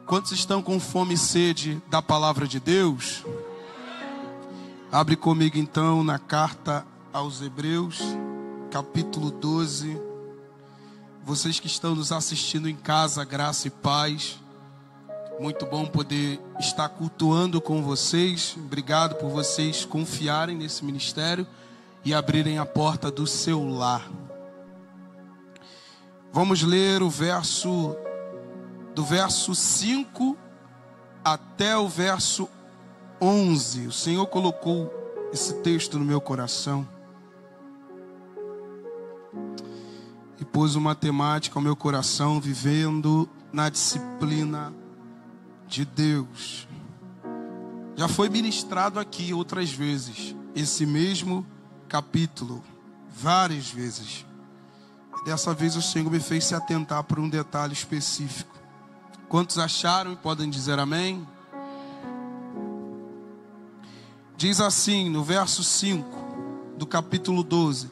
Quantos estão com fome e sede da palavra de Deus? Abre comigo então na carta aos Hebreus, capítulo 12. Vocês que estão nos assistindo em casa, graça e paz. Muito bom poder estar cultuando com vocês. Obrigado por vocês confiarem nesse ministério e abrirem a porta do seu lar. Vamos ler do verso 5 até o verso 11. O Senhor colocou esse texto no meu coração e pôs uma temática ao meu coração: vivendo na disciplina de Deus. Já foi ministrado aqui outras vezes esse mesmo capítulo, várias vezes. Dessa vez o Senhor me fez se atentar por um detalhe específico. Quantos acharam e podem dizer amém? Diz assim no verso 5 do capítulo 12: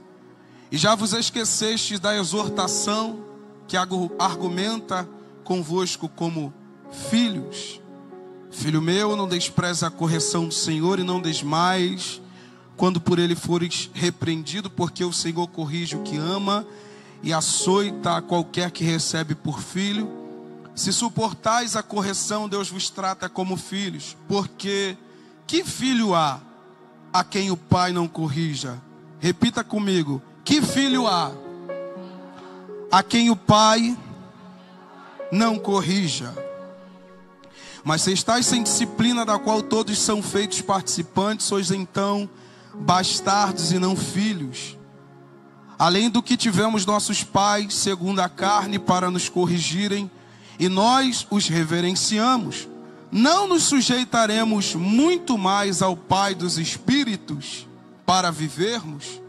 E já vos esquecestes da exortação que argumenta convosco como filhos. Filho meu, não despreze a correção do Senhor e não desmaies quando por ele fores repreendido, porque o Senhor corrige o que ama e açoita a qualquer que recebe por filho. Se suportais a correção, Deus vos trata como filhos. Porque que filho há a quem o pai não corrija? Repita comigo: que filho há a quem o pai não corrija? Mas se estáis sem disciplina, da qual todos são feitos participantes, sois então bastardos e não filhos. Além do que tivemos nossos pais, segundo a carne, para nos corrigirem, e nós os reverenciamos, não nos sujeitaremos muito mais ao Pai dos Espíritos para vivermos?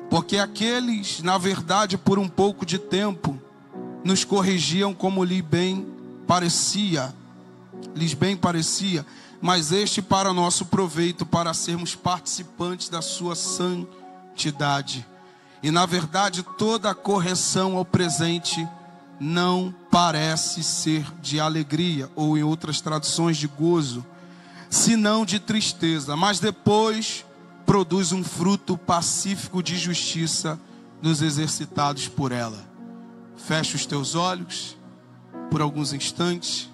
Porque aqueles, na verdade, por um pouco de tempo, nos corrigiam como lhes bem parecia, mas este para nosso proveito, para sermos participantes da sua santidade. E na verdade toda a correção ao presente não parece ser de alegria, ou em outras traduções de gozo, senão de tristeza, mas depois produz um fruto pacífico de justiça nos exercitados por ela. Fecha os teus olhos por alguns instantes.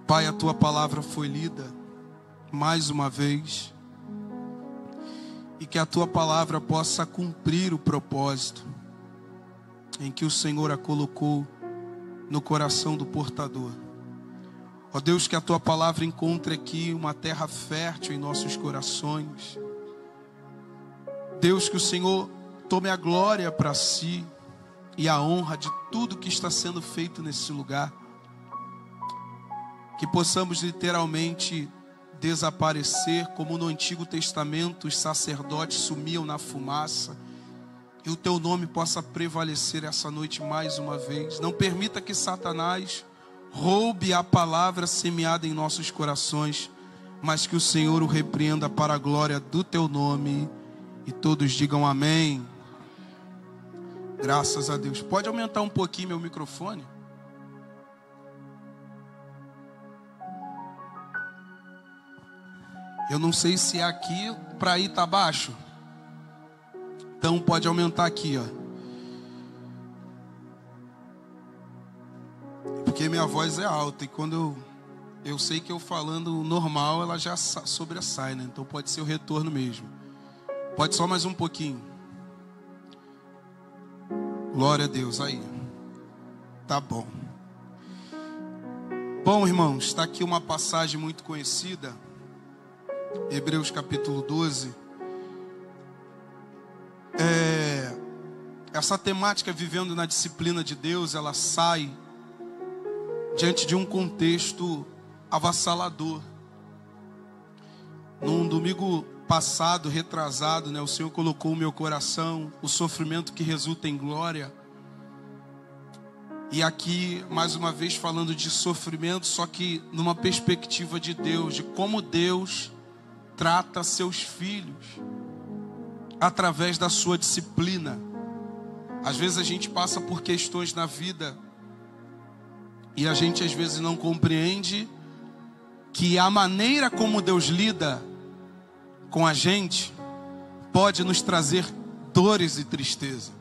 Pai, a tua palavra foi lida mais uma vez, e que a tua palavra possa cumprir o propósito em que o Senhor a colocou no coração do portador. Ó Deus, que a tua palavra encontre aqui uma terra fértil em nossos corações. Deus, que o Senhor tome a glória para si e a honra de tudo que está sendo feito nesse lugar. Que possamos literalmente desaparecer, como no Antigo Testamento os sacerdotes sumiam na fumaça, e o teu nome possa prevalecer essa noite mais uma vez. Não permita que Satanás roube a palavra semeada em nossos corações, mas que o Senhor o repreenda para a glória do teu nome, e todos digam amém. Graças a Deus. Pode aumentar um pouquinho meu microfone? Eu não sei se é aqui para aí tá baixo. Então pode aumentar aqui, ó. Porque minha voz é alta e quando eu sei que eu falando normal, ela já sobressai, né? Então pode ser o retorno mesmo. Pode só mais um pouquinho. Glória a Deus, aí. Tá bom. Bom, irmãos, está aqui uma passagem muito conhecida. Hebreus capítulo 12. Essa temática, vivendo na disciplina de Deus, ela sai diante de um contexto avassalador. Num domingo passado, retrasado, né, o Senhor colocou no meu coração o sofrimento que resulta em glória. E aqui, mais uma vez, falando de sofrimento, só que numa perspectiva de Deus, de como Deus trata seus filhos através da sua disciplina. Às vezes a gente passa por questões na vida E a gente às vezes não compreende que a maneira como Deus lida com a gente pode nos trazer dores e tristeza.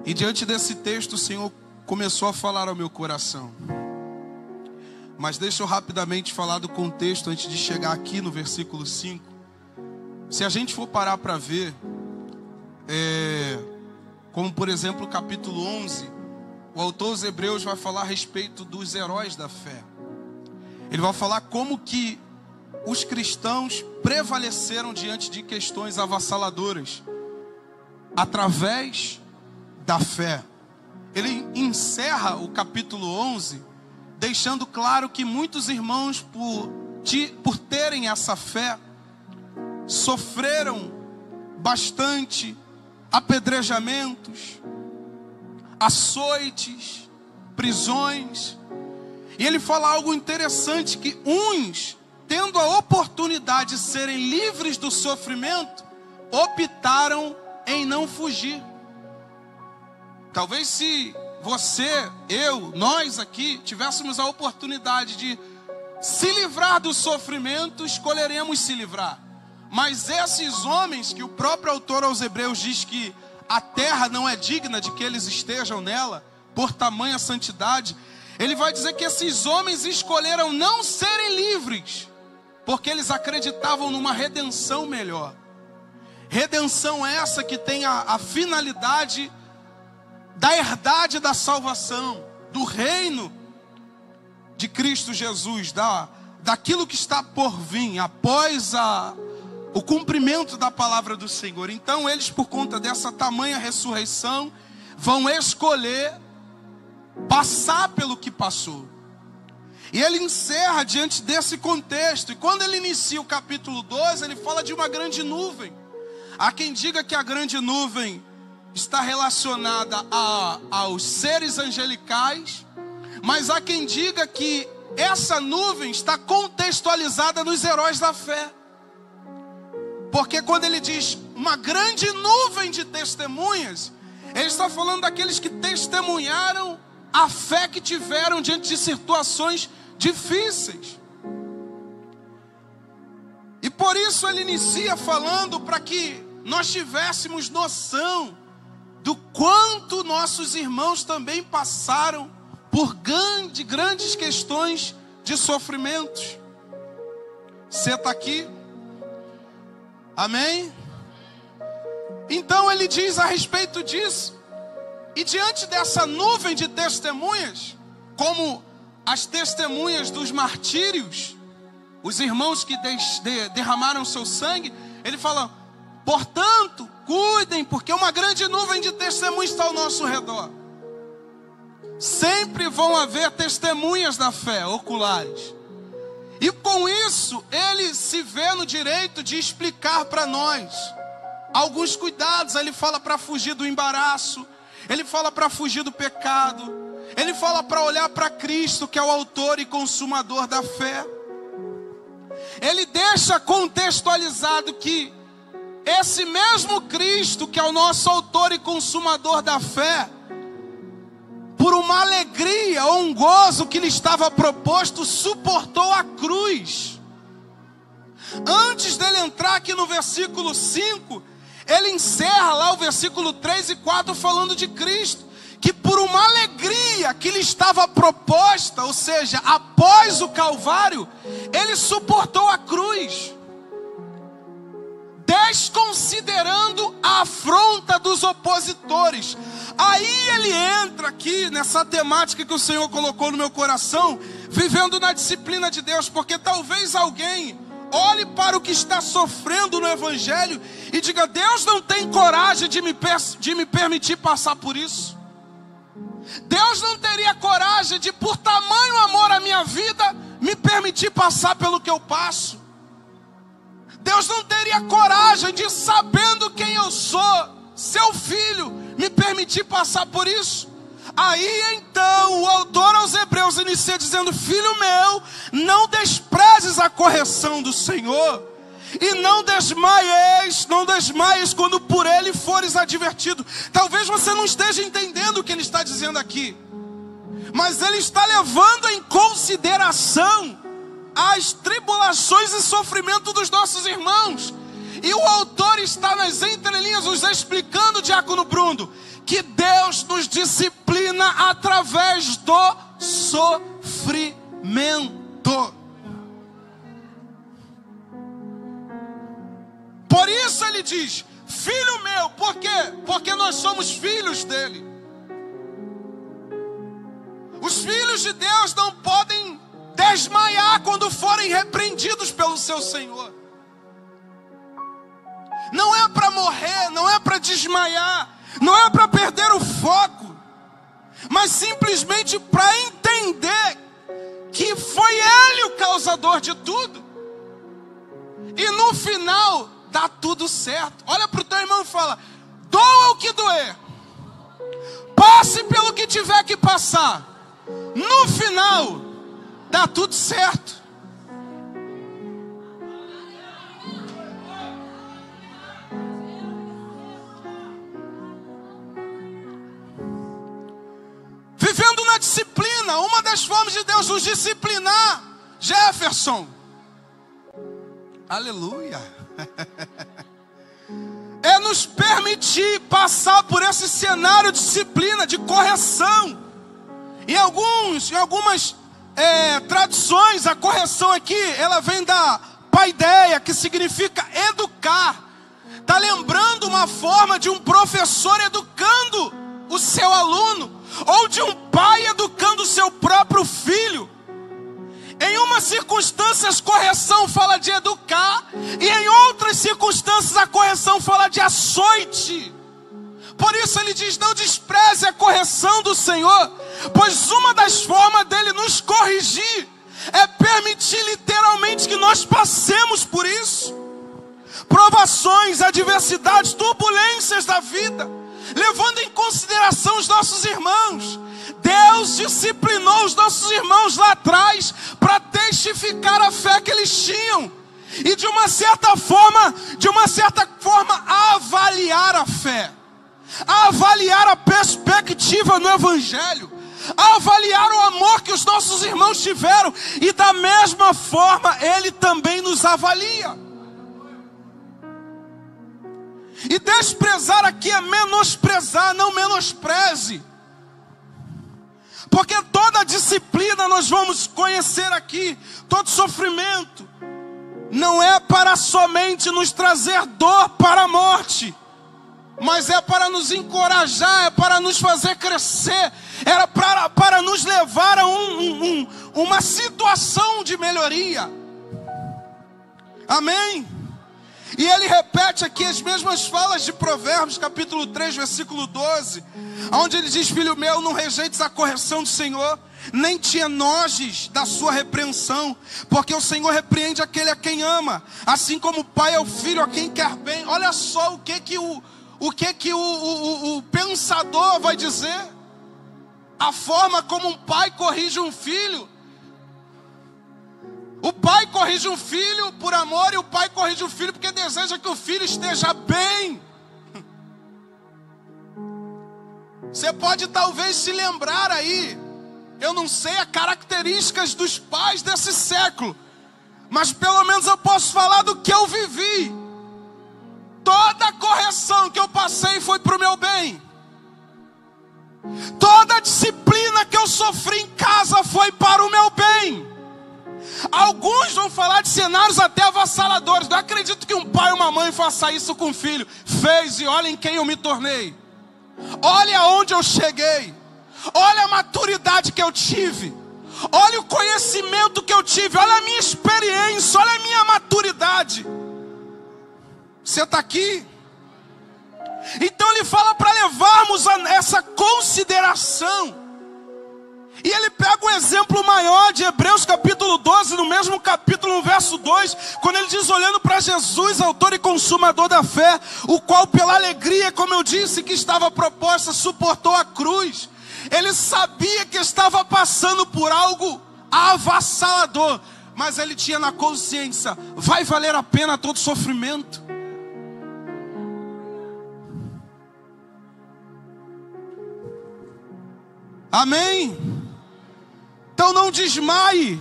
E diante desse texto o Senhor começou a falar ao meu coração. Mas deixa eu rapidamente falar do contexto antes de chegar aqui no versículo 5. Se a gente for parar para ver, como por exemplo o capítulo 11, o autor dos Hebreus vai falar a respeito dos heróis da fé. Ele vai falar como que os cristãos prevaleceram diante de questões avassaladoras através da fé. Ele encerra o capítulo 11 deixando claro que muitos irmãos, por terem essa fé, sofreram bastante apedrejamentos, açoites, prisões. E ele fala algo interessante, que uns, tendo a oportunidade de serem livres do sofrimento, optaram em não fugir. Talvez se você, eu, nós aqui, tivéssemos a oportunidade de se livrar do sofrimento, escolheremos se livrar. Mas esses homens, que o próprio autor aos Hebreus diz que a terra não é digna de que eles estejam nela, por tamanha santidade, ele vai dizer que esses homens escolheram não serem livres, porque eles acreditavam numa redenção melhor. Redenção essa que tem a finalidade da herdade da salvação, do reino de Cristo Jesus, daquilo que está por vir, após o cumprimento da palavra do Senhor. Então eles, por conta dessa tamanha ressurreição, vão escolher passar pelo que passou. E ele encerra diante desse contexto. E quando ele inicia o capítulo 12, ele fala de uma grande nuvem. Há quem diga que a grande nuvem está relacionada aos seres angelicais, mas há quem diga que essa nuvem está contextualizada nos heróis da fé. Porque quando ele diz uma grande nuvem de testemunhas, ele está falando daqueles que testemunharam a fé que tiveram diante de situações difíceis. E por isso ele inicia falando para que nós tivéssemos noção do quanto nossos irmãos também passaram por grandes questões de sofrimentos. Você está aqui? Amém? Então ele diz a respeito disso. E diante dessa nuvem de testemunhas, como as testemunhas dos martírios, os irmãos que derramaram seu sangue, ele fala: portanto, cuidem, porque uma grande nuvem de testemunhas está ao nosso redor. Sempre vão haver testemunhas da fé, oculares. E com isso, ele se vê no direito de explicar para nós alguns cuidados. Ele fala para fugir do embaraço, ele fala para fugir do pecado, ele fala para olhar para Cristo, que é o autor e consumador da fé. Ele deixa contextualizado que esse mesmo Cristo, que é o nosso autor e consumador da fé, por uma alegria ou um gozo que lhe estava proposto, suportou a cruz. Antes dele entrar aqui no versículo 5, ele encerra lá o versículo 3 e 4 falando de Cristo, que por uma alegria que lhe estava proposta, ou seja, após o Calvário, ele suportou a cruz, desconsiderando a afronta dos opositores. Aí ele entra aqui nessa temática que o Senhor colocou no meu coração, vivendo na disciplina de Deus, porque talvez alguém olhe para o que está sofrendo no Evangelho e diga: Deus não tem coragem de me permitir passar por isso. Deus não teria coragem de, por tamanho amor à minha vida, me permitir passar pelo que eu passo. Deus não teria coragem de, sabendo quem eu sou, seu filho, me permitir passar por isso. Aí então o autor aos Hebreus inicia dizendo: filho meu, não desprezes a correção do Senhor, e não desmaies quando por ele fores advertido. Talvez você não esteja entendendo o que ele está dizendo aqui, mas ele está levando em consideração as tribulações e sofrimento dos nossos irmãos. E o autor está nas entrelinhas nos explicando, diácono Bruno, que Deus nos disciplina através do sofrimento. Por isso ele diz: filho meu. Por quê? Porque nós somos filhos dele. Os filhos de Deus não podem desmaiar quando forem repreendidos pelo seu Senhor. Não é para morrer, não é para desmaiar, não é para perder o foco, mas simplesmente para entender que foi Ele o causador de tudo. E no final dá tudo certo. Olha para o teu irmão e fala: doa o que doer, passe pelo que tiver que passar, no final dá tudo certo. Vivendo na disciplina, uma das formas de Deus nos disciplinar, Jefferson, aleluia, é nos permitir passar por esse cenário de disciplina, de correção. Em algumas traduções, a correção aqui, ela vem da paideia, que significa educar. Está lembrando uma forma de um professor educando o seu aluno, ou de um pai educando o seu próprio filho. Em umas circunstâncias, correção fala de educar, e em outras circunstâncias, a correção fala de açoite. Por isso ele diz: não despreze a correção do Senhor, pois uma das formas dele nos corrigir é permitir literalmente que nós passemos por isso. Provações, adversidades, turbulências da vida, levando em consideração os nossos irmãos. Deus disciplinou os nossos irmãos lá atrás para testificar a fé que eles tinham. E de uma certa forma, avaliar a fé, avaliar a perspectiva no Evangelho, avaliar o amor que os nossos irmãos tiveram. E da mesma forma Ele também nos avalia. E desprezar aqui é menosprezar, não menospreze. Porque toda disciplina nós vamos conhecer aqui, todo sofrimento, não é para somente nos trazer dor para a morte, mas é para nos encorajar, é para nos fazer crescer, era para nos levar a uma situação de melhoria. Amém? E ele repete aqui as mesmas falas de Provérbios, capítulo 3, versículo 12, onde ele diz: filho meu, não rejeites a correção do Senhor, nem te enojes da sua repreensão, porque o Senhor repreende aquele a quem ama, assim como o pai é o filho a quem quer bem. Olha só o que o pensador vai dizer. A forma como um pai corrige um filho. O pai corrige um filho por amor, e o pai corrige o filho porque deseja que o filho esteja bem. Você pode talvez se lembrar aí, eu não sei as características dos pais desse século, mas pelo menos eu posso falar do que eu vivi. Toda a correção que eu passei foi para o meu bem. Toda a disciplina que eu sofri em casa foi para o meu bem. Alguns vão falar de cenários até avassaladores. Não acredito que um pai ou uma mãe faça isso com um filho. Fez, e olha em quem eu me tornei. Olha aonde eu cheguei. Olha a maturidade que eu tive. Olha o conhecimento que eu tive. Olha a minha experiência. Olha a minha maturidade. Você está aqui? Então ele fala para levarmos essa consideração. E ele pega um exemplo maior de Hebreus capítulo 12, no mesmo capítulo, no verso 2, quando ele diz: olhando para Jesus, autor e consumador da fé, o qual pela alegria, como eu disse, que estava proposta, suportou a cruz. Ele sabia que estava passando por algo avassalador, mas ele tinha na consciência: vai valer a pena todo sofrimento. Amém? Então não desmaie.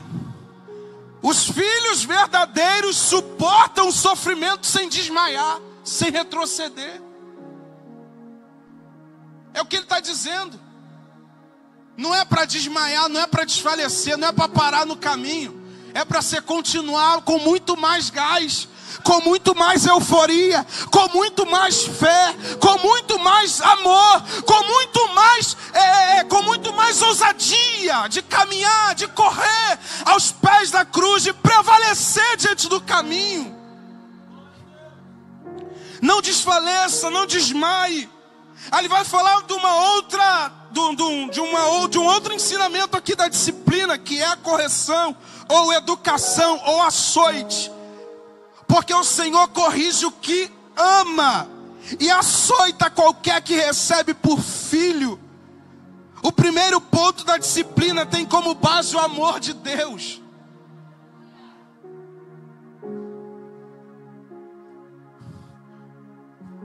Os filhos verdadeiros suportam o sofrimento sem desmaiar, sem retroceder. É o que ele está dizendo. Não é para desmaiar, não é para desfalecer, não é para parar no caminho. É para você continuar com muito mais gás, com muito mais euforia, com muito mais fé, com muito mais amor, com muito mais ousadia de caminhar, de correr aos pés da cruz, de prevalecer diante do caminho. Não desfaleça, não desmaie. Aí ele vai falar de um outro ensinamento aqui da disciplina, que é a correção, ou educação, ou açoite. Porque o Senhor corrige o que ama e açoita qualquer que recebe por filho. O primeiro ponto da disciplina tem como base o amor de Deus.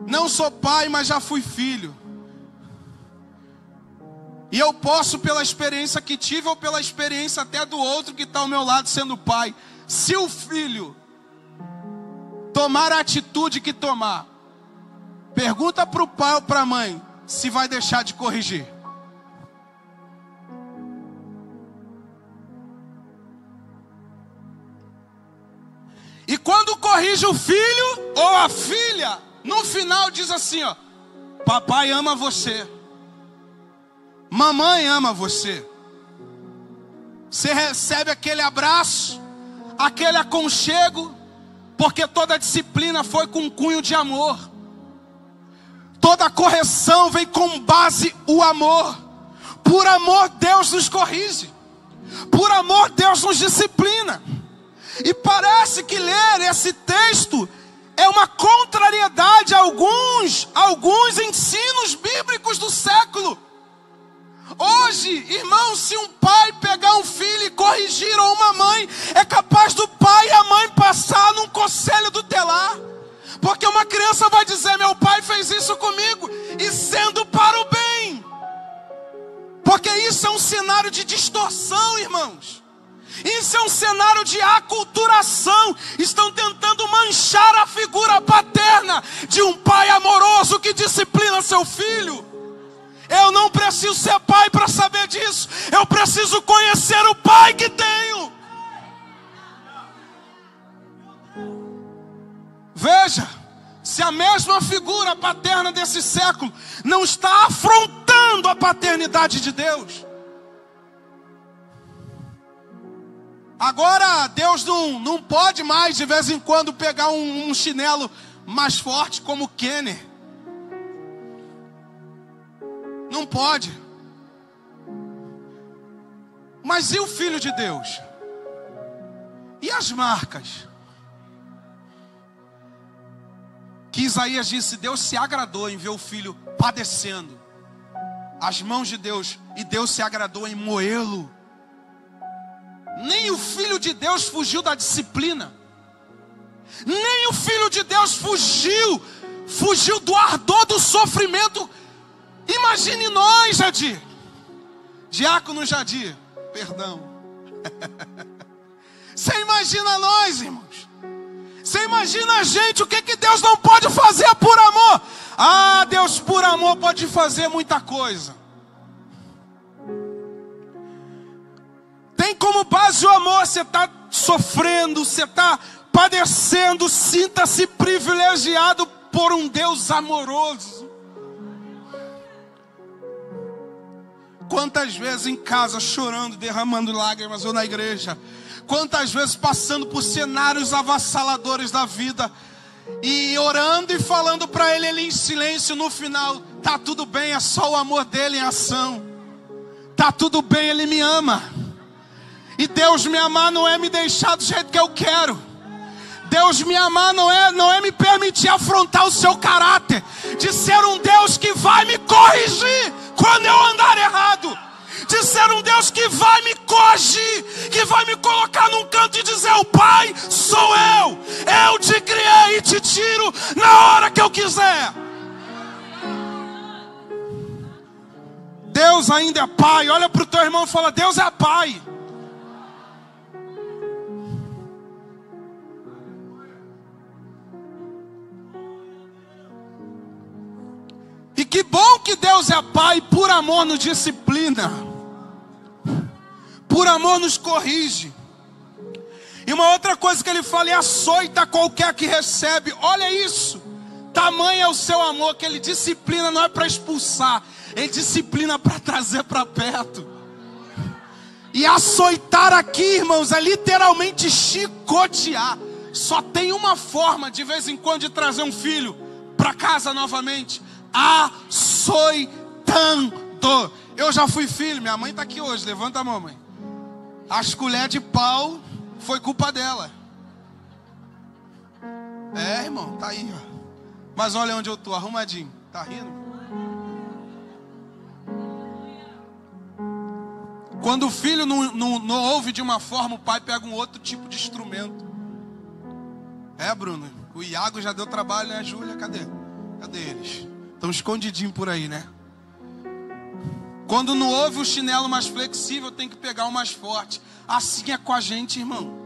Não sou pai, mas já fui filho. E eu posso, pela experiência que tive, ou pela experiência até do outro que está ao meu lado sendo pai. Se o filho tomar a atitude que tomar, pergunta para o pai ou para a mãe se vai deixar de corrigir. E quando corrige o filho ou a filha, no final diz assim, ó: papai ama você, mamãe ama você. Você recebe aquele abraço, aquele aconchego, porque toda disciplina foi com um cunho de amor. Toda correção vem com base o amor. Por amor Deus nos corrige. Por amor Deus nos disciplina. E parece que ler esse texto é uma contrariedade a alguns ensinos bíblicos do século. Hoje, irmãos, se um pai pegar um filho e corrigir, ou uma mãe, é capaz do pai e a mãe passar num conselho tutelar. Porque uma criança vai dizer: meu pai fez isso comigo, e sendo para o bem. Porque isso é um cenário de distorção, irmãos. Isso é um cenário de aculturação. Estão tentando manchar a figura paterna de um pai amoroso que disciplina seu filho. Eu não preciso ser pai para saber disso. Eu preciso conhecer o pai que tenho. Veja, se a mesma figura paterna desse século não está afrontando a paternidade de Deus. Agora Deus não pode mais de vez em quando pegar um chinelo mais forte como o Kenner. Não pode. Mas e o Filho de Deus? E as marcas? Que Isaías disse: Deus se agradou em ver o Filho padecendo. As mãos de Deus. E Deus se agradou em moê-lo. Nem o Filho de Deus fugiu da disciplina. Nem o Filho de Deus fugiu do ardor do sofrimento. Imagine nós, Jadir. Diácono Jadir, perdão. Você imagina nós, irmãos. Você imagina a gente, o que Deus não pode fazer por amor? Ah, Deus por amor pode fazer muita coisa. Tem como base o amor. Você está sofrendo, você está padecendo. Sinta-se privilegiado por um Deus amoroso. Quantas vezes em casa chorando, derramando lágrimas, ou na igreja. Quantas vezes passando por cenários avassaladores da vida, e orando e falando para ele em silêncio. No final, tá tudo bem, é só o amor dele em ação. Tá tudo bem, ele me ama. E Deus me amar não é me deixar do jeito que eu quero. Deus me amar não é me permitir afrontar o seu caráter, de ser um Deus que vai me corrigir quando eu andar errado, de ser um Deus que vai me corrigir, que vai me colocar num canto e dizer: o Pai sou eu te criei e te tiro na hora que eu quiser. Deus ainda é Pai. Olha para o teu irmão e fala: Deus é Pai. que Deus é pai, por amor nos disciplina, por amor nos corrige. E uma outra coisa que ele fala é: açoita qualquer que recebe. Olha isso, tamanho é o seu amor que ele disciplina, não é para expulsar, ele disciplina para trazer para perto. E açoitar aqui, irmãos, é literalmente chicotear. Só tem uma forma de vez em quando de trazer um filho para casa novamente: açoitando. Eu já fui filho, minha mãe está aqui hoje, levanta a mão, mãe. As colheres de pau foi culpa dela. É, irmão, tá aí, ó. Mas olha onde eu tô, arrumadinho. Tá rindo? Quando o filho não ouve de uma forma, o pai pega um outro tipo de instrumento. É, Bruno, o Iago já deu trabalho, né, Júlia? Cadê eles? Estão escondidinhos por aí, né? Quando não ouve o chinelo mais flexível, tem que pegar o mais forte. Assim é com a gente, irmão.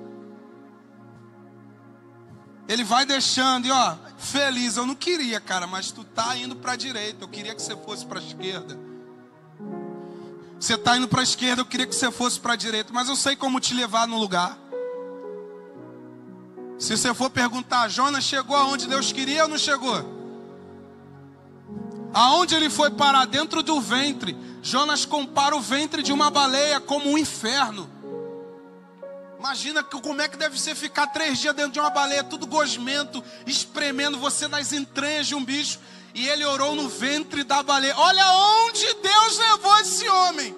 Ele vai deixando, e ó, feliz. Eu não queria, cara, mas tu tá indo para a direita. Eu queria que você fosse para a esquerda. Você tá indo para a esquerda, eu queria que você fosse para a direita. Mas eu sei como te levar no lugar. Se você for perguntar, Jonas chegou aonde Deus queria ou não chegou? Aonde ele foi parar? Dentro do ventre. Jonas compara o ventre de uma baleia como um inferno. Imagina como é que deve ser ficar 3 dias dentro de uma baleia, tudo gosmento, espremendo você nas entranhas de um bicho. E ele orou no ventre da baleia. Olha onde Deus levou esse homem.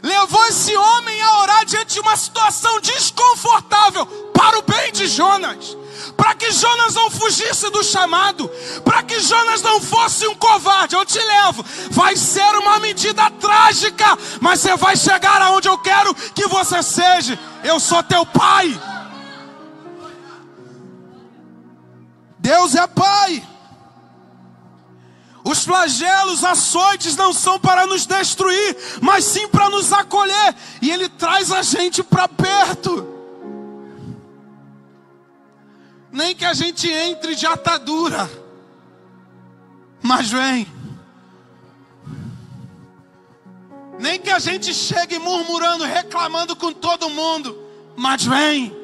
Levou esse homem a orar diante de uma situação desconfortável para o bem de Jonas. Para que Jonas não fugisse do chamado, para que Jonas não fosse um covarde. Eu te levo, vai ser uma medida trágica, mas você vai chegar aonde eu quero que você seja. Eu sou teu pai. Deus é pai. Os flagelos, açoites não são para nos destruir, mas sim para nos acolher. E Ele traz a gente para perto. Nem que a gente entre de atadura, mas vem. Nem que a gente chegue murmurando, reclamando com todo mundo, mas vem.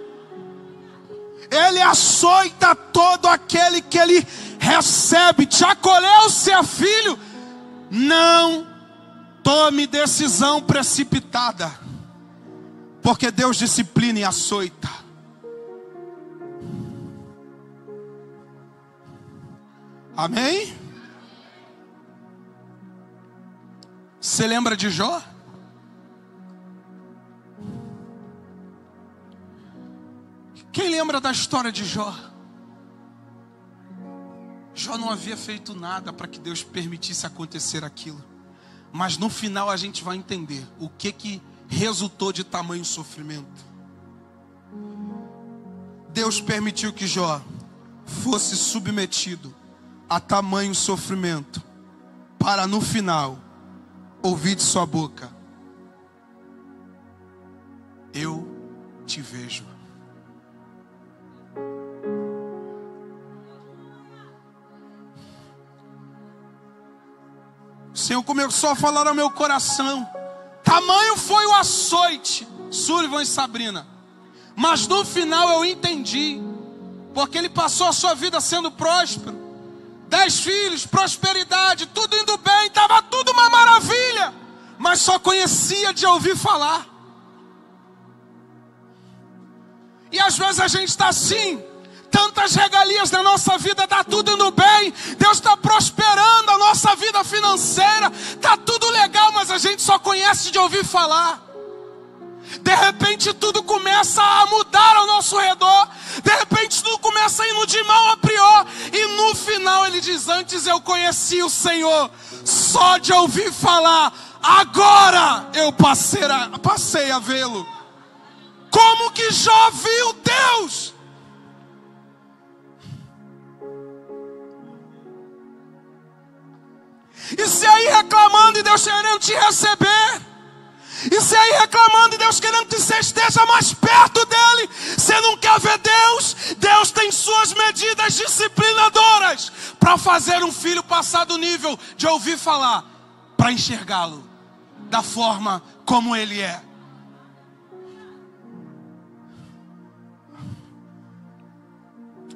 Ele açoita todo aquele que Ele recebe. Te acolheu, se é filho, não tome decisão precipitada, porque Deus disciplina e açoita. Amém? Você lembra de Jó? Quem lembra da história de Jó? Jó não havia feito nada para que Deus permitisse acontecer aquilo. Mas no final a gente vai entender o que resultou de tamanho sofrimento. Deus permitiu que Jó fosse submetido a tamanho sofrimento, para no final ouvir de sua boca: eu te vejo. O Senhor começou a falar ao meu coração. Tamanho foi o açoite, Sullivan e Sabrina, mas no final eu entendi, porque ele passou a sua vida sendo próspero, 10 filhos, prosperidade, tudo indo bem, estava tudo uma maravilha, mas só conhecia de ouvir falar. E às vezes a gente está assim, tantas regalias na nossa vida, está tudo indo bem, Deus está prosperando a nossa vida financeira, está tudo legal, mas a gente só conhece de ouvir falar. De repente tudo começa a mudar ao nosso redor, de repente tudo começa a ir de mal a pior, e no final ele diz: antes eu conheci o Senhor só de ouvir falar, agora eu passei a vê-lo. Como que Jó viu Deus? E se aí reclamando e Deus querendo te receber, e se aí reclamando e Deus querendo que você esteja mais perto dele, você não quer ver Deus? Deus tem suas medidas disciplinadoras para fazer um filho passar do nível de ouvir falar, para enxergá-lo da forma como ele é.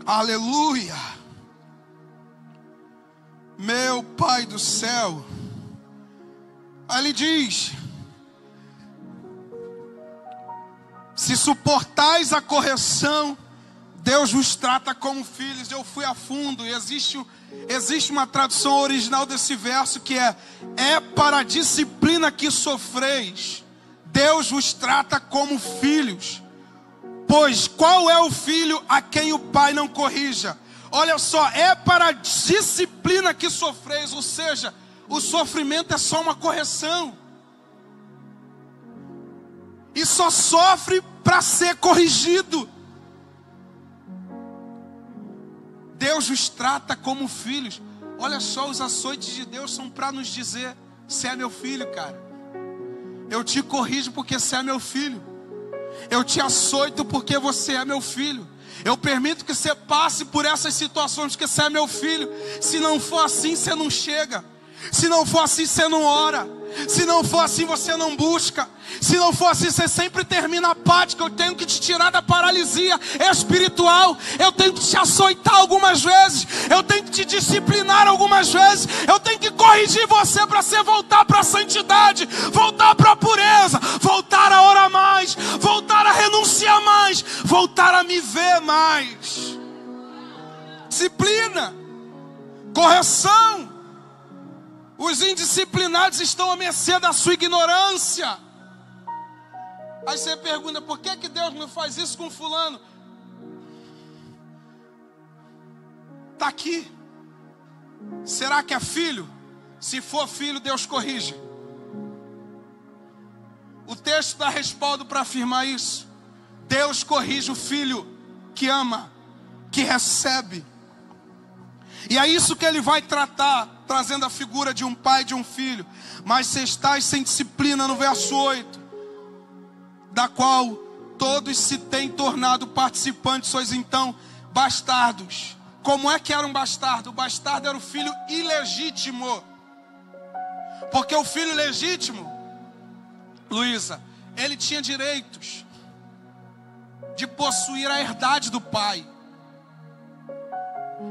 Aleluia. Meu Pai do céu. Aí ele diz: se suportais a correção, Deus vos trata como filhos. Eu fui a fundo e existe uma tradução original desse verso que é para a disciplina que sofreis, Deus vos trata como filhos. Pois qual é o filho a quem o pai não corrija? Olha só, é para a disciplina que sofreis, ou seja, o sofrimento é só uma correção. E só sofre para ser corrigido. Deus os trata como filhos. Olha só, os açoites de Deus são para nos dizer: você é meu filho, cara. Eu te corrijo porque você é meu filho. Eu te açoito porque você é meu filho. Eu permito que você passe por essas situações porque você é meu filho. Se não for assim, você não chega. Se não for assim, você não ora. Se não for assim, você não busca. Se não for assim, você sempre termina apático. Eu tenho que te tirar da paralisia espiritual. Eu tenho que te açoitar algumas vezes. Eu tenho que te disciplinar algumas vezes. Eu tenho que corrigir você para você voltar para a santidade, voltar para a pureza, voltar a orar mais, voltar a renunciar mais, voltar a me ver mais. Disciplina, correção. Os indisciplinados estão à mercê da sua ignorância. Aí você pergunta: por que Deus não faz isso com fulano? Está aqui. Será que é filho? Se for filho, Deus corrige. O texto dá respaldo para afirmar isso. Deus corrige o filho que ama, que recebe. E é isso que ele vai tratar, trazendo a figura de um pai e de um filho. Mas se estáis sem disciplina, no verso 8, da qual todos se têm tornado participantes, sois então bastardos. Como é que era um bastardo? O bastardo era o filho ilegítimo. Porque o filho legítimo, Luísa, ele tinha direitos de possuir a herdade do pai.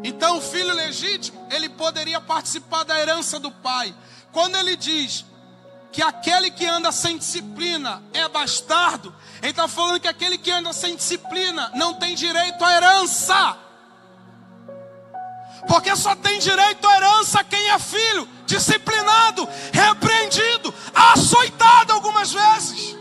Então o filho legítimo, ele poderia participar da herança do pai. Quando ele diz que aquele que anda sem disciplina é bastardo, ele está falando que aquele que anda sem disciplina não tem direito à herança. Porque só tem direito à herança quem é filho, disciplinado, repreendido, açoitado algumas vezes.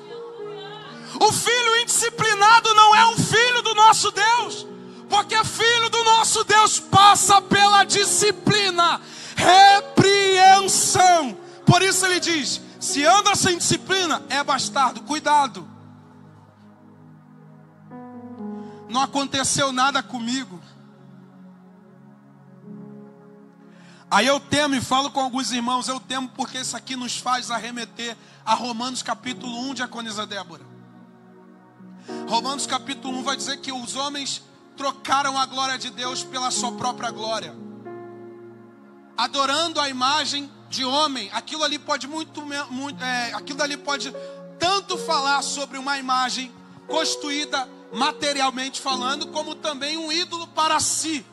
O filho indisciplinado não é um filho do nosso Deus. Porque filho do nosso Deus passa pela disciplina, repreensão. Por isso ele diz: se anda sem disciplina, é bastardo. Cuidado. Não aconteceu nada comigo. Aí eu temo e falo com alguns irmãos, eu temo porque isso aqui nos faz arremeter a Romanos capítulo 1, diaconisa Débora. Romanos capítulo 1 vai dizer que os homens trocaram a glória de Deus pela sua própria glória, adorando a imagem de homem. Aquilo ali pode aquilo ali pode tanto falar sobre uma imagem constituída materialmente falando, como também um ídolo para si,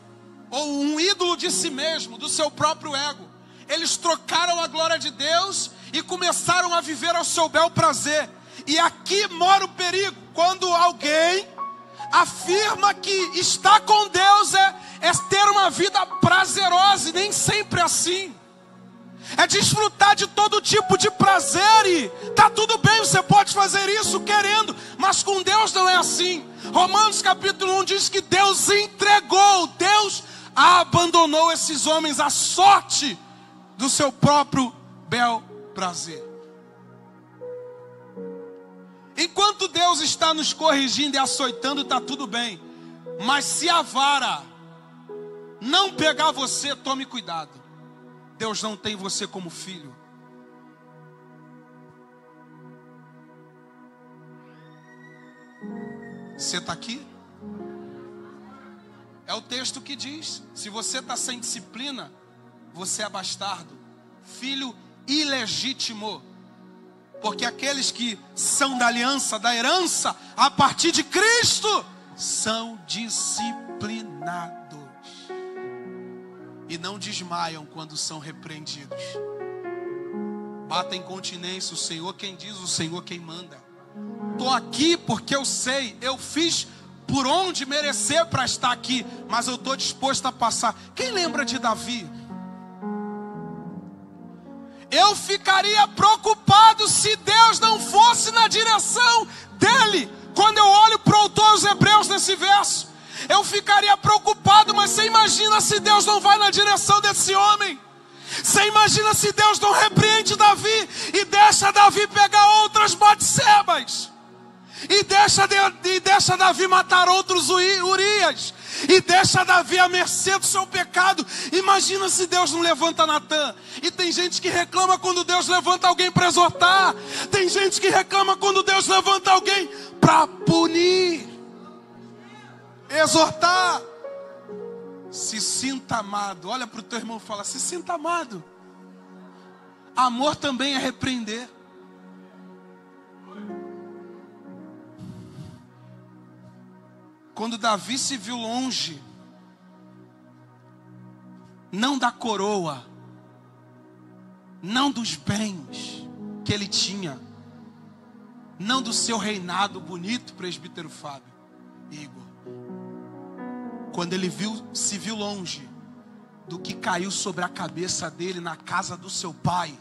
ou um ídolo de si mesmo, do seu próprio ego. Eles trocaram a glória de Deus e começaram a viver ao seu bel prazer. E aqui mora o perigo, quando alguém afirma que está com Deus é ter uma vida prazerosa, e nem sempre é assim. É desfrutar de todo tipo de prazer, e tá tudo bem, você pode fazer isso querendo, mas com Deus não é assim. Romanos capítulo 1 diz que Deus entregou, Deus abandonou esses homens à sorte do seu próprio bel prazer. Enquanto Deus está nos corrigindo e açoitando, está tudo bem. Mas se a vara não pegar você, tome cuidado. Deus não tem você como filho. Você está aqui? É o texto que diz: se você está sem disciplina, você é bastardo, filho ilegítimo. Porque aqueles que são da aliança, da herança, a partir de Cristo, são disciplinados. E não desmaiam quando são repreendidos. Batem continência, o Senhor quem diz, o Senhor quem manda. Estou aqui porque eu sei, eu fiz por onde merecer para estar aqui, mas eu estou disposto a passar. Quem lembra de Davi? Eu ficaria preocupado se Deus não fosse na direção dele. Quando eu olho para o autor dos Hebreus nesse verso, eu ficaria preocupado, mas você imagina se Deus não vai na direção desse homem? Você imagina se Deus não repreende Davi e deixa Davi pegar outras Batsebas? E deixa Davi matar outros Urias? E deixa Davi à mercê do seu pecado? Imagina se Deus não levanta Natã. E tem gente que reclama quando Deus levanta alguém para exortar. Tem gente que reclama quando Deus levanta alguém para punir, exortar. Se sinta amado. Olha para o teu irmão e fala: se sinta amado. Amor também é repreender. Quando Davi se viu longe, não da coroa, não dos bens que ele tinha, não do seu reinado bonito, presbítero Fábio e Igor. Quando ele se viu longe do que caiu sobre a cabeça dele na casa do seu pai,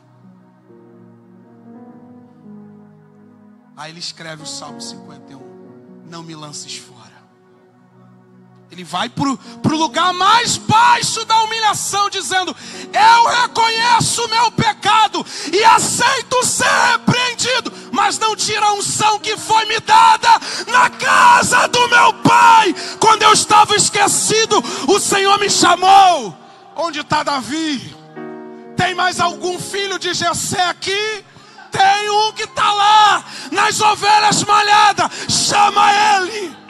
aí ele escreve o Salmo 51: não me lances fora. Ele vai para o lugar mais baixo da humilhação, dizendo: eu reconheço o meu pecado e aceito ser repreendido, mas não tira a unção que foi me dada na casa do meu pai. Quando eu estava esquecido, o Senhor me chamou. Onde está Davi? Tem mais algum filho de Jessé aqui? Tem um que está lá nas ovelhas malhadas. Chama ele.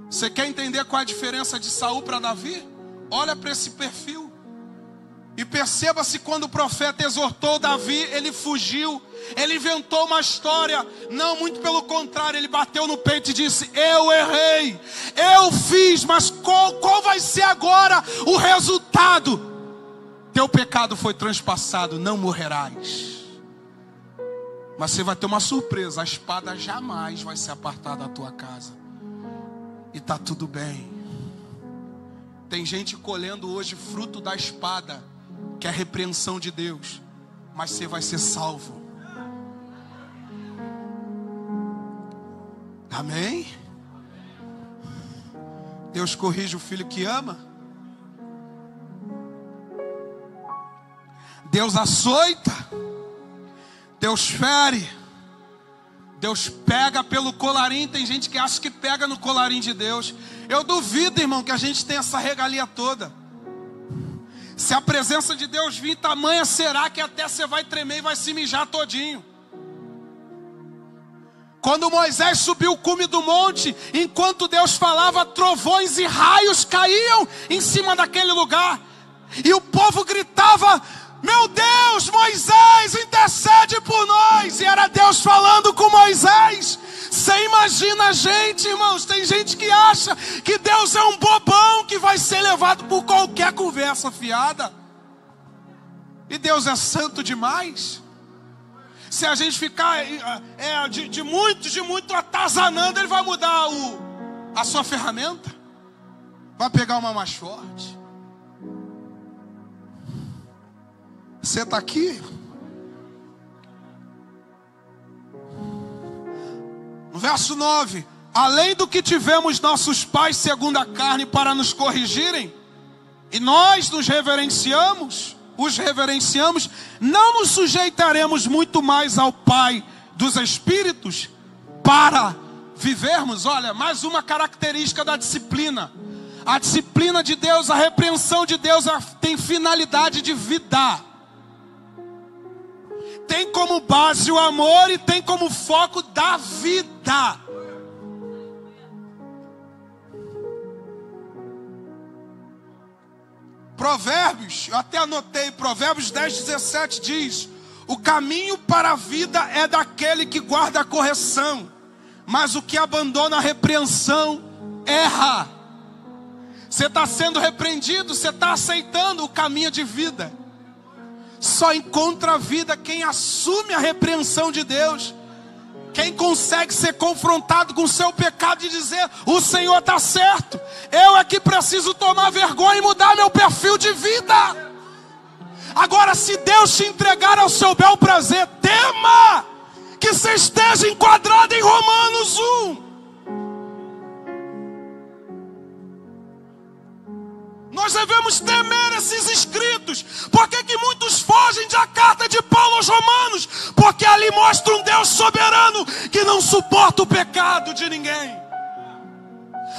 Você quer entender qual é a diferença de Saul para Davi? Olha para esse perfil e perceba se quando o profeta exortou Davi, ele fugiu, ele inventou uma história. Não, muito pelo contrário, ele bateu no peito e disse: eu errei, eu fiz, mas qual vai ser agora o resultado? Teu pecado foi transpassado, não morrerás. Mas você vai ter uma surpresa: a espada jamais vai se apartar da tua casa. E está tudo bem. Tem gente colhendo hoje fruto da espada, que é a repreensão de Deus, mas você vai ser salvo. Amém? Deus corrige o filho que ama. Deus açoita. Deus fere. Deus pega pelo colarinho. Tem gente que acha que pega no colarinho de Deus. Eu duvido, irmão, que a gente tenha essa regalia toda. Se a presença de Deus vir, tamanha será que até você vai tremer e vai se mijar todinho. Quando Moisés subiu o cume do monte, enquanto Deus falava, trovões e raios caíam em cima daquele lugar. E o povo gritava: meu Deus, Moisés, intercede por nós. E era Deus falando com Moisés. Você imagina a gente, irmãos? Tem gente que acha que Deus é um bobão que vai ser levado por qualquer conversa fiada. E Deus é santo demais. Se a gente ficar de muito atazanando, Ele vai mudar a sua ferramenta. Vai pegar uma mais forte. Você está aqui? No verso 9: além do que tivemos nossos pais segundo a carne para nos corrigirem, e nós os reverenciamos, não nos sujeitaremos muito mais ao Pai dos Espíritos para vivermos? Olha, mais uma característica da disciplina. A disciplina de Deus, a repreensão de Deus tem finalidade de vida. tem como base o amor e tem como foco da vida. Provérbios, eu até anotei, Provérbios 10:17 diz: o caminho para a vida é daquele que guarda a correção, mas o que abandona a repreensão erra. Você está sendo repreendido, você está aceitando o caminho de vida. Só encontra a vida quem assume a repreensão de Deus, quem consegue ser confrontado com o seu pecado e dizer: o Senhor está certo, eu é que preciso tomar vergonha e mudar meu perfil de vida. Agora, se Deus te entregar ao seu bel prazer, tema que você esteja enquadrado em Romanos 1. Nós devemos temer esses escritos. Por que muitos fogem da carta de Paulo aos Romanos? Porque ali mostra um Deus soberano que não suporta o pecado de ninguém.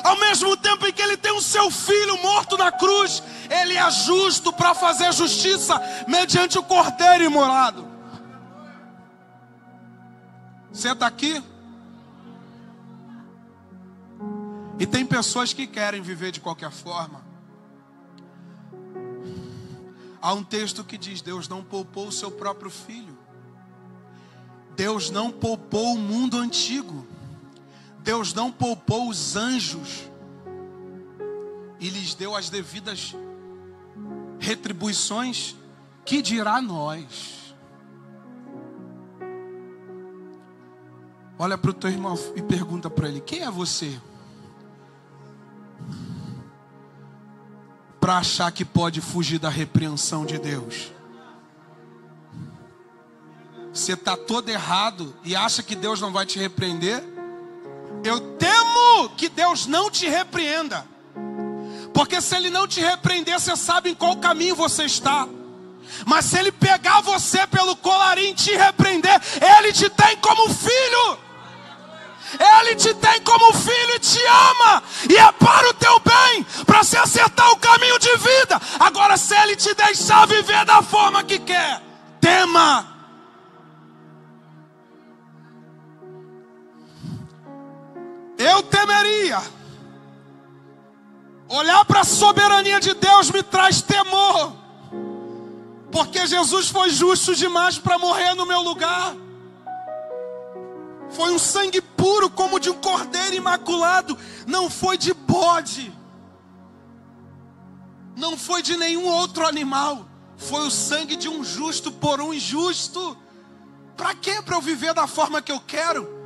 Ao mesmo tempo em que ele tem o seu filho morto na cruz, ele é justo para fazer justiça mediante o cordeiro imolado. Você está aqui? E tem pessoas que querem viver de qualquer forma. Há um texto que diz: Deus não poupou o seu próprio filho. Deus não poupou o mundo antigo. Deus não poupou os anjos e lhes deu as devidas retribuições. Que dirá nós? Olha para o teu irmão e pergunta para ele: quem é você para achar que pode fugir da repreensão de Deus? Você está todo errado e acha que Deus não vai te repreender? Eu temo que Deus não te repreenda, porque se Ele não te repreender, você sabe em qual caminho você está. Mas se Ele pegar você pelo colarinho e te repreender, Ele te tem como filho. Ele te tem como filho e te ama, e é para o teu bem, para se acertar o caminho de vida. Agora, se Ele te deixar viver da forma que quer, tema. Eu temeria. Olhar para a soberania de Deus me traz temor, porque Jesus foi justo demais para morrer no meu lugar. Foi um sangue puro como de um cordeiro imaculado. Não foi de bode, não foi de nenhum outro animal. Foi o sangue de um justo por um injusto. Para quê? Para eu viver da forma que eu quero?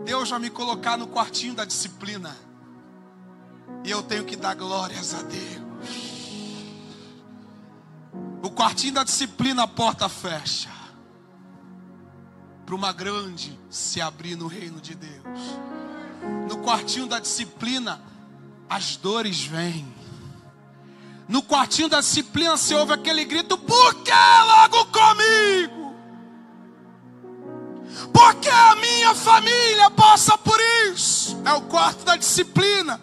Deus vai me colocar no quartinho da disciplina, e eu tenho que dar glórias a Deus. O quartinho da disciplina, a porta fecha para uma grande se abrir no reino de Deus. No quartinho da disciplina, as dores vêm. No quartinho da disciplina se ouve aquele grito: por que logo comigo? Porque a minha família passa por isso. É o quarto da disciplina.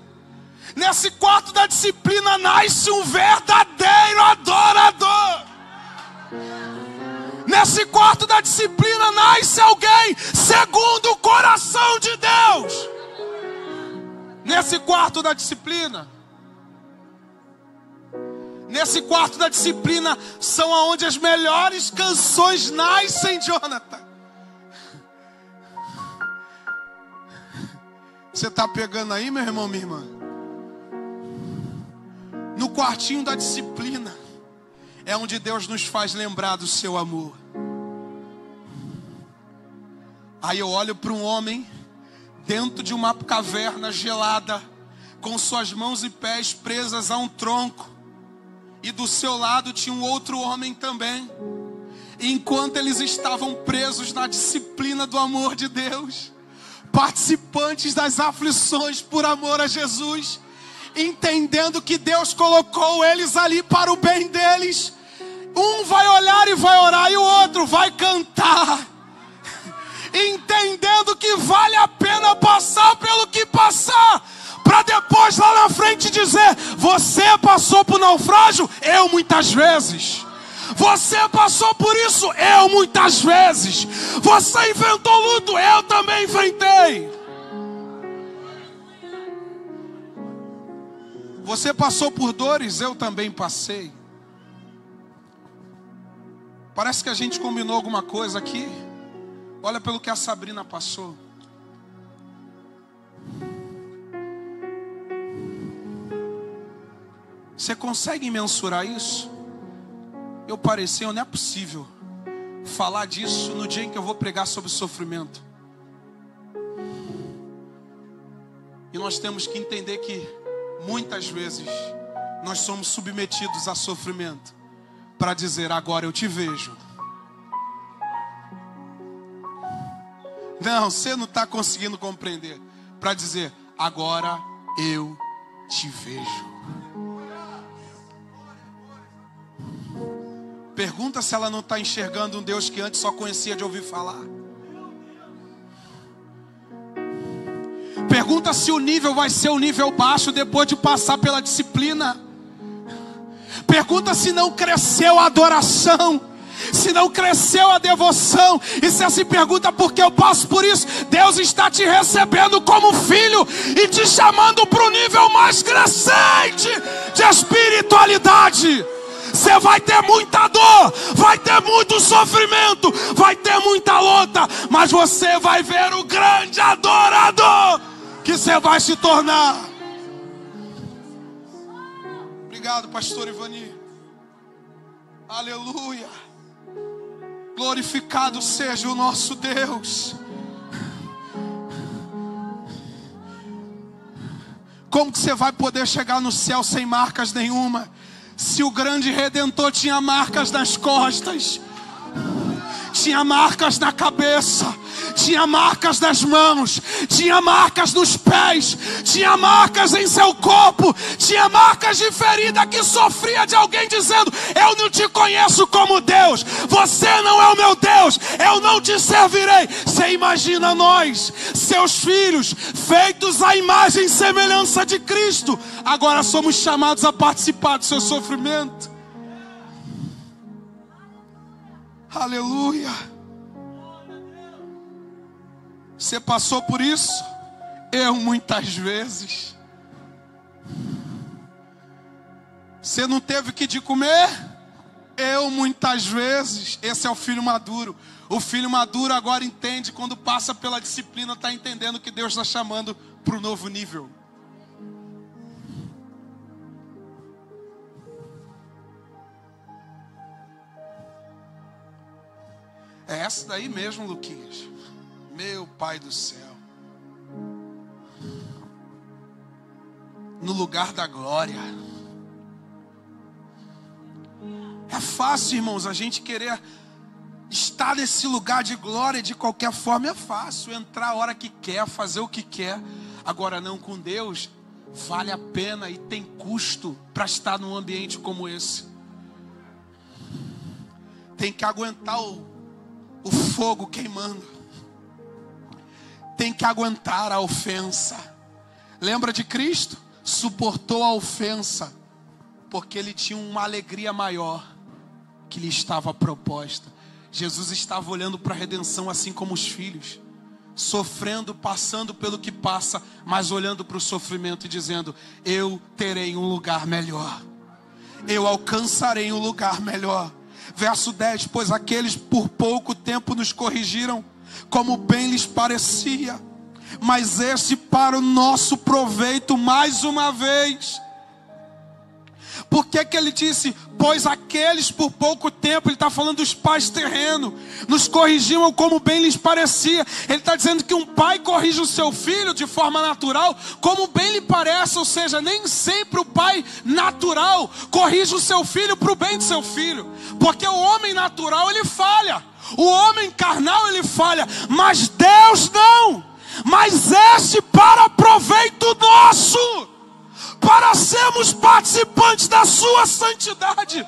Nesse quarto da disciplina nasce um verdadeiro adorador. Nesse quarto da disciplina nasce alguém segundo o coração de Deus. Nesse quarto da disciplina, são onde as melhores canções nascem, Jonathan. Você está pegando aí, meu irmão, minha irmã? No quartinho da disciplina é onde Deus nos faz lembrar do seu amor. Aí eu olho para um homem dentro de uma caverna gelada, com suas mãos e pés presas a um tronco, e do seu lado tinha um outro homem também. E enquanto eles estavam presos na disciplina do amor de Deus, participantes das aflições por amor a Jesus, entendendo que Deus colocou eles ali para o bem deles, um vai olhar e vai orar, e o outro vai cantar, entendendo que vale a pena passar pelo que passar, para depois lá na frente dizer: você passou por naufrágio? Eu muitas vezes. Você passou por isso, eu muitas vezes. Você enfrentou luto, eu também enfrentei. Você passou por dores, eu também passei. Parece que a gente combinou alguma coisa aqui. Olha pelo que a Sabrina passou. Você consegue mensurar isso? Eu pareci, não é possível falar disso no dia em que eu vou pregar sobre sofrimento. E nós temos que entender que muitas vezes nós somos submetidos a sofrimento para dizer: agora eu te vejo. Não, você não está conseguindo compreender. Para dizer: agora eu te vejo. Pergunta se ela não está enxergando um Deus que antes só conhecia de ouvir falar. Pergunta se o nível vai ser um nível baixo depois de passar pela disciplina. Pergunta se não cresceu a adoração, se não cresceu a devoção. E se assim pergunta: porque eu passo por isso? Deus está te recebendo como filho e te chamando para o nível mais crescente de espiritualidade. Você vai ter muita dor, vai ter muito sofrimento, vai ter muita luta, mas você vai ver o grande adorador que você vai se tornar. Obrigado, pastor Ivani. Aleluia. Glorificado seja o nosso Deus. Como que você vai poder chegar no céu sem marcas nenhuma? Se o grande Redentor tinha marcas nas costas, tinha marcas na cabeça, tinha marcas nas mãos, tinha marcas nos pés, tinha marcas em seu corpo, tinha marcas de ferida que sofria de alguém dizendo: eu não te conheço como Deus, você não é o meu Deus, eu não te servirei. Você imagina nós, seus filhos, feitos à imagem e semelhança de Cristo, agora somos chamados a participar do seu sofrimento. Aleluia. Você passou por isso? Eu muitas vezes. Você não teve que de comer? Eu muitas vezes. Esse é o filho maduro. O filho maduro agora entende, quando passa pela disciplina, está entendendo que Deus está chamando para o novo nível. É essa daí mesmo, Luquinhas. Meu Pai do céu. No lugar da glória. É fácil, irmãos, a gente querer estar nesse lugar de glória de qualquer forma. É fácil entrar a hora que quer, fazer o que quer. Agora não, com Deus vale a pena e tem custo para estar num ambiente como esse. Tem que aguentar o fogo queimando. Tem que aguentar a ofensa. Lembra de Cristo? Suportou a ofensa, porque ele tinha uma alegria maior que lhe estava proposta. Jesus estava olhando para a redenção assim como os filhos, sofrendo, passando pelo que passa, mas olhando para o sofrimento e dizendo: eu terei um lugar melhor, eu alcançarei um lugar melhor. Verso 10: pois aqueles por pouco tempo nos corrigiram, como bem lhes parecia, mas esse para o nosso proveito mais uma vez. Por que que ele disse, pois aqueles por pouco tempo? Ele está falando dos pais terrenos, nos corrigiam como bem lhes parecia. Ele está dizendo que um pai corrige o seu filho de forma natural, como bem lhe parece. Ou seja, nem sempre o pai natural corrige o seu filho para o bem do seu filho, porque o homem natural ele falha, o homem carnal ele falha, mas Deus não. Mas este para proveito nosso, para sermos participantes da sua santidade.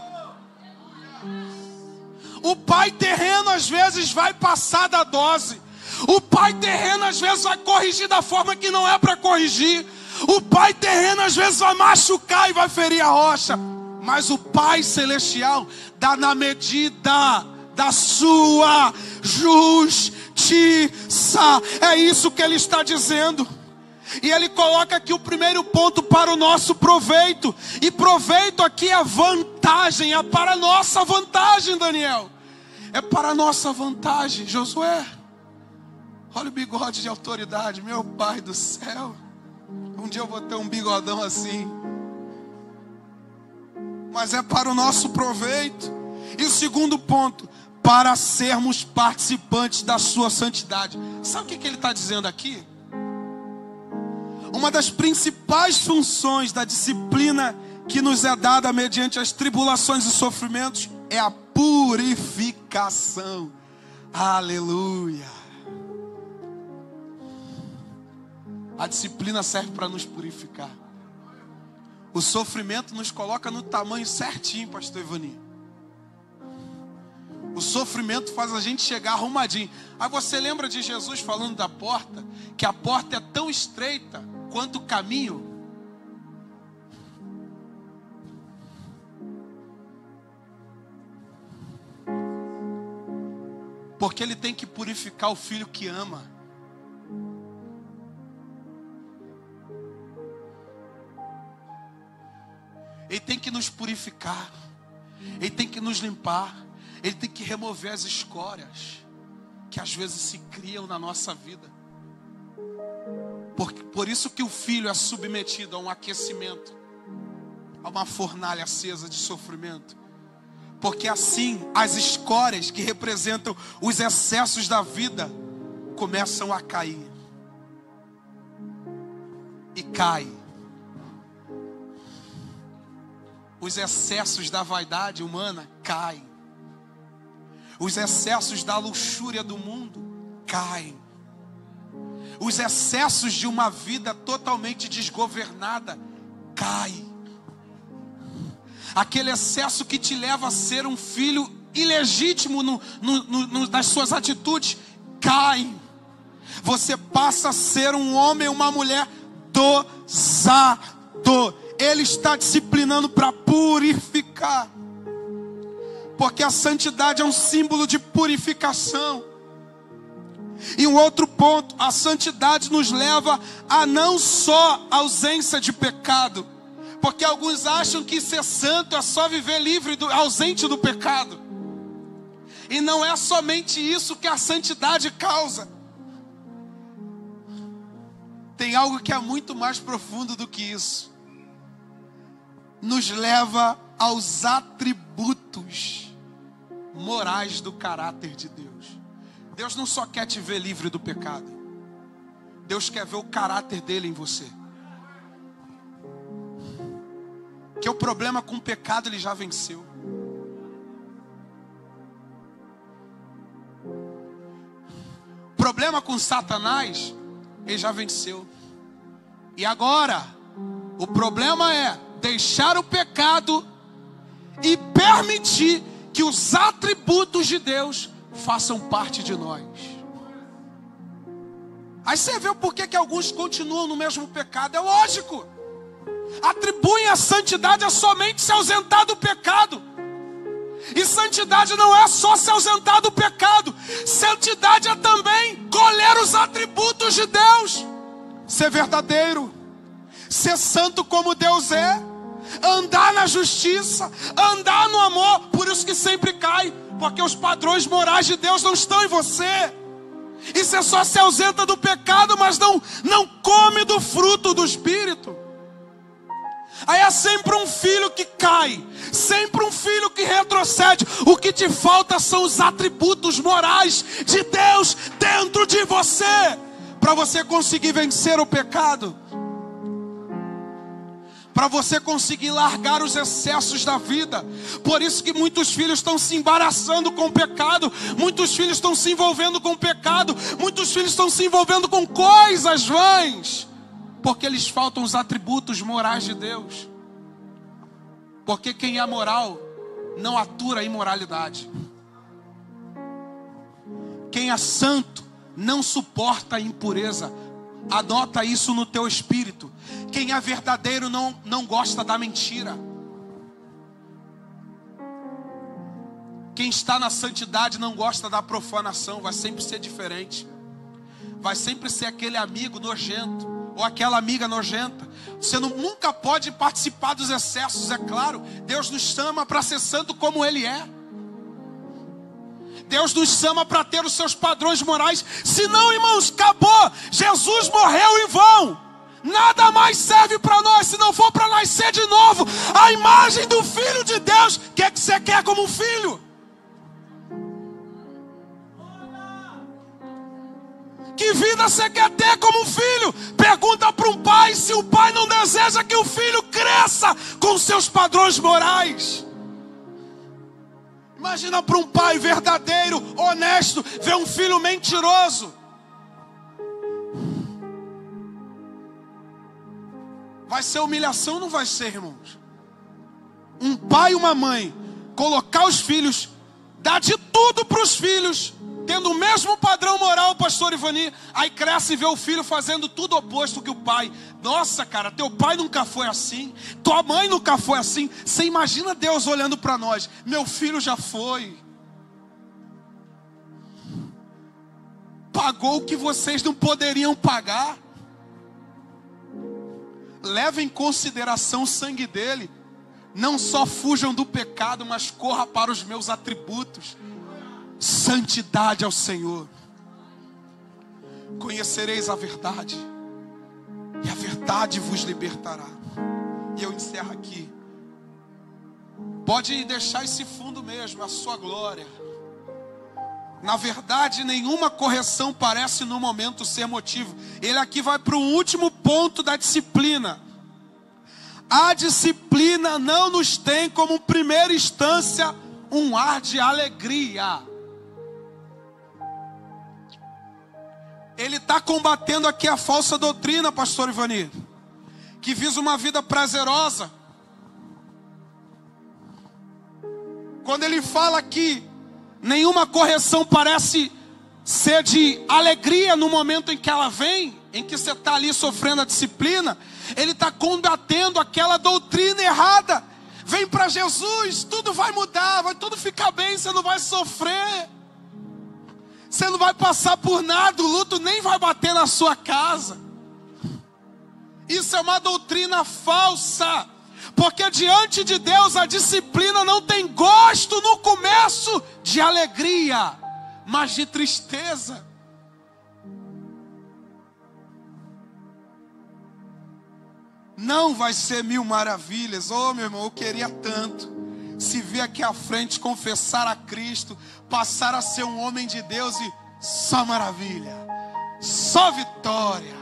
O pai terreno às vezes vai passar da dose. O pai terreno às vezes vai corrigir da forma que não é para corrigir. O pai terreno às vezes vai machucar e vai ferir a rocha. mas o Pai Celestial dá na medida da sua justiça. É isso que ele está dizendo. E ele coloca aqui o primeiro ponto para o nosso proveito. E proveito aqui é vantagem, é para a nossa vantagem, Daniel. É para a nossa vantagem, Josué. Olha o bigode de autoridade, meu Pai do céu. Um dia eu vou ter um bigodão assim. Mas é para o nosso proveito. E o segundo ponto, para sermos participantes da sua santidade. Sabe o que ele está dizendo aqui? Uma das principais funções da disciplina que nos é dada mediante as tribulações e sofrimentos é a purificação. Aleluia. A disciplina serve para nos purificar. O sofrimento nos coloca no tamanho certinho, pastor Ivani. O sofrimento faz a gente chegar arrumadinho. Aí você lembra de Jesus falando da porta? Que a porta é tão estreita quanto o caminho. Porque ele tem que purificar o filho que ama. Ele tem que nos purificar. Ele tem que nos limpar. Ele tem que remover as escórias que às vezes se criam na nossa vida. Por isso que o filho é submetido a um aquecimento, a uma fornalha acesa de sofrimento. Porque assim as escórias que representam os excessos da vida começam a cair. E cai. Os excessos da vaidade humana caem. Os excessos da luxúria do mundo caem. Os excessos de uma vida totalmente desgovernada caem. Aquele excesso que te leva a ser um filho ilegítimo nas suas atitudes cai. Você passa a ser um homem, uma mulher dosado. Ele está disciplinando para purificar. Porque a santidade é um símbolo de purificação. E um outro ponto, a santidade nos leva a não só ausência de pecado. Porque alguns acham que ser santo é só viver livre, ausente do pecado. E não é somente isso que a santidade causa. Tem algo que é muito mais profundo do que isso. Nos leva aos atributos morais do caráter de Deus. Deus não só quer te ver livre do pecado. Deus quer ver o caráter dele em você. Que o problema com o pecado ele já venceu. O problema com Satanás ele já venceu. E agora o problema é deixar o pecado e permitir que os atributos de Deus façam parte de nós. Aí você vê o porquê que alguns continuam no mesmo pecado. É lógico. Atribuem a santidade a somente se ausentar do pecado. E santidade não é só se ausentar do pecado. Santidade é também colher os atributos de Deus. Ser verdadeiro. Ser santo como Deus é. Andar na justiça. Andar no amor. Por isso que sempre cai. Porque os padrões morais de Deus não estão em você. E você só se ausenta do pecado, mas não come do fruto do Espírito. Aí é sempre um filho que cai, sempre um filho que retrocede. O que te falta são os atributos morais de Deus dentro de você, para você conseguir vencer o pecado, para você conseguir largar os excessos da vida. Por isso que muitos filhos estão se embaraçando com o pecado, muitos filhos estão se envolvendo com o pecado, muitos filhos estão se envolvendo com coisas vãs, porque lhes faltam os atributos morais de Deus. Porque quem é moral não atura a imoralidade. Quem é santo não suporta a impureza. Anota isso no teu espírito. Quem é verdadeiro não gosta da mentira. Quem está na santidade não gosta da profanação, vai sempre ser diferente. Vai sempre ser aquele amigo nojento, ou aquela amiga nojenta. Você nunca pode participar dos excessos, é claro. Deus nos chama para ser santo como Ele é. Deus nos chama para ter os seus padrões morais. Senão, irmãos, acabou. Jesus morreu em vão. Nada mais serve para nós se não for para nascer de novo. A imagem do Filho de Deus. O que é que você quer como um filho? Que vida você quer ter como um filho? Pergunta para um pai se o pai não deseja que o filho cresça com seus padrões morais. Imagina para um pai verdadeiro, honesto, ver um filho mentiroso. Vai ser humilhação, não vai ser, irmãos? Um pai e uma mãe colocar os filhos, dar de tudo para os filhos, tendo o mesmo padrão moral, pastor Ivani, aí cresce e vê o filho fazendo tudo oposto que o pai. Nossa, cara, teu pai nunca foi assim, tua mãe nunca foi assim. Você imagina Deus olhando para nós, meu filho já foi. Pagou o que vocês não poderiam pagar. Levem em consideração o sangue dele. Não só fujam do pecado, mas corra para os meus atributos. Santidade ao Senhor. Conhecereis a verdade, e a verdade vos libertará. E eu encerro aqui. Pode deixar esse fundo mesmo, a sua glória. Na verdade, nenhuma correção parece no momento ser motivo. Ele aqui vai para o último ponto da disciplina. A disciplina não nos tem como primeira instância um ar de alegria. Ele está combatendo aqui a falsa doutrina, pastor Ivani, que visa uma vida prazerosa. Quando ele fala que nenhuma correção parece ser de alegria no momento em que ela vem, em que você está ali sofrendo a disciplina, ele está combatendo aquela doutrina errada. Vem para Jesus, tudo vai mudar, vai tudo ficar bem, você não vai sofrer. Você não vai passar por nada, o luto nem vai bater na sua casa. Isso é uma doutrina falsa. Porque diante de Deus a disciplina não tem gosto no começo de alegria, mas de tristeza. Não vai ser mil maravilhas. Oh, meu irmão, eu queria tanto se vir aqui à frente, confessar a Cristo, passar a ser um homem de Deus e só maravilha, só vitória.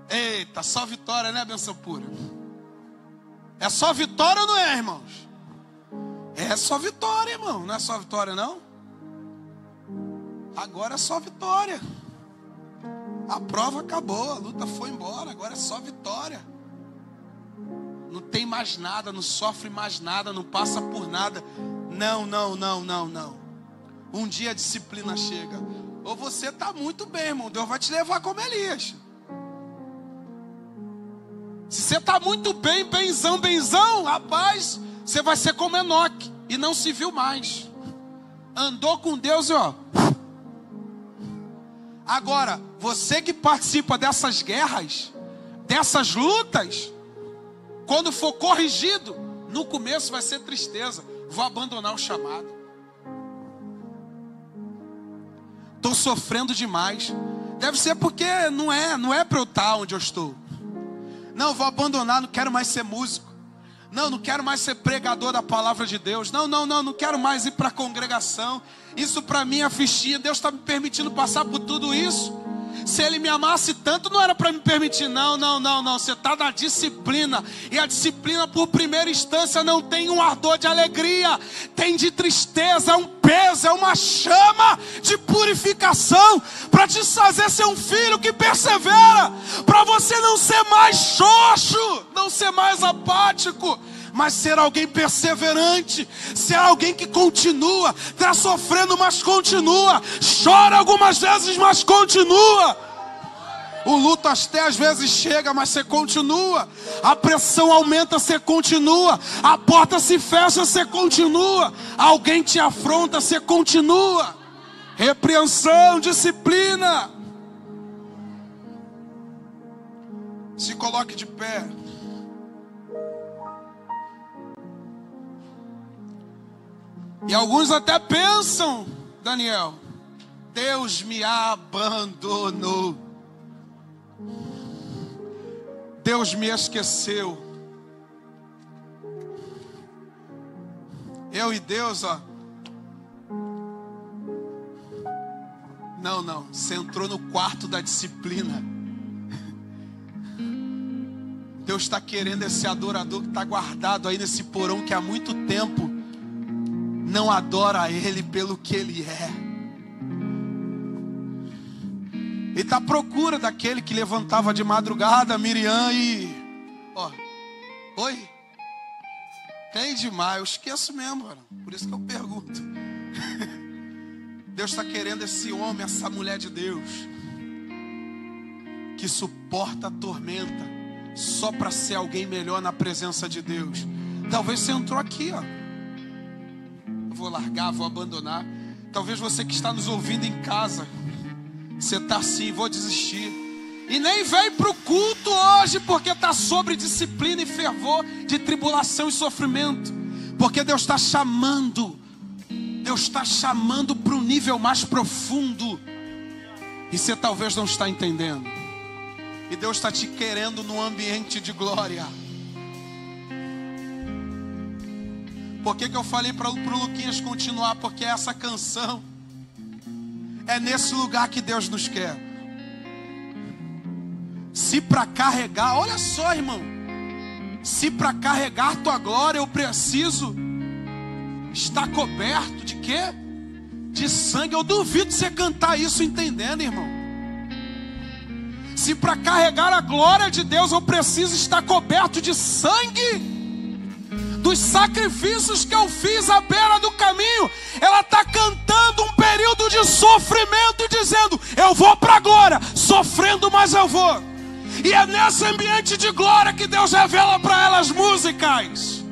Eita, só vitória, né, benção pura? É só vitória ou não é, irmãos? É só vitória, irmão. Não é só vitória, não? Agora é só vitória. A prova acabou, a luta foi embora, agora é só vitória. Não tem mais nada, não sofre mais nada, não passa por nada. Não. Um dia a disciplina chega. Ou você está muito bem, irmão, Deus vai te levar como Elias. Se você está muito bem, benzão, rapaz, você vai ser como Enoque e não se viu mais. Andou com Deus e ó. Agora, você que participa dessas guerras, dessas lutas, quando for corrigido, no começo vai ser tristeza. Vou abandonar o chamado. Estou sofrendo demais. Deve ser porque não é para eu estar onde eu estou. Não, vou abandonar, não quero mais ser músico. Não quero mais ser pregador da palavra de Deus. Não quero mais ir para a congregação. Isso para mim é fichinha. Deus está me permitindo passar por tudo isso. Se Ele me amasse tanto, não era para me permitir. Não. Você está na disciplina. E a disciplina, por primeira instância, não tem um ardor de alegria. Tem de tristeza, é um peso, é uma chama de purificação. Para te fazer ser um filho que persevera. Para você não ser mais xoxo, não ser mais apático, mas ser alguém perseverante, ser alguém que continua, está sofrendo, mas continua, chora algumas vezes, mas continua. O luto até às vezes chega, mas você continua. A pressão aumenta, você continua. A porta se fecha, você continua. Alguém te afronta, você continua. Repreensão, disciplina. Se coloque de pé. E alguns até pensam, Daniel, Deus me abandonou. Deus me esqueceu. Eu e Deus, ó. Não, você entrou no quarto da disciplina. Deus está querendo esse adorador que está guardado aí nesse porão que há muito tempo não adora a Ele pelo que Ele é. Ele está à procura daquele que levantava de madrugada, Miriam, e... Ó, oi? Tem demais, eu esqueço mesmo, cara. Por isso que eu pergunto. Deus está querendo esse homem, essa mulher de Deus, que suporta a tormenta, só para ser alguém melhor na presença de Deus. Talvez você entrou aqui, ó. Eu vou largar, vou abandonar. Talvez você que está nos ouvindo em casa, você está assim, vou desistir. E nem veio para o culto hoje, porque está sobre disciplina e fervor de tribulação e sofrimento. Porque Deus está chamando. Deus está chamando para um nível mais profundo. E você talvez não está entendendo. E Deus está te querendo num ambiente de glória. Por que eu falei para o Luquinhas continuar? Porque essa canção é nesse lugar que Deus nos quer. Se para carregar, olha só, irmão. Se para carregar tua glória eu preciso estar coberto de quê? De sangue. Eu duvido você cantar isso entendendo, irmão. Se para carregar a glória de Deus eu preciso estar coberto de sangue, dos sacrifícios que eu fiz à beira do caminho, ela está cantando um período de sofrimento e dizendo, eu vou para a glória, sofrendo, mas eu vou. E é nesse ambiente de glória que Deus revela para ela as músicas.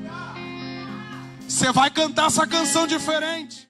Você vai cantar essa canção diferente.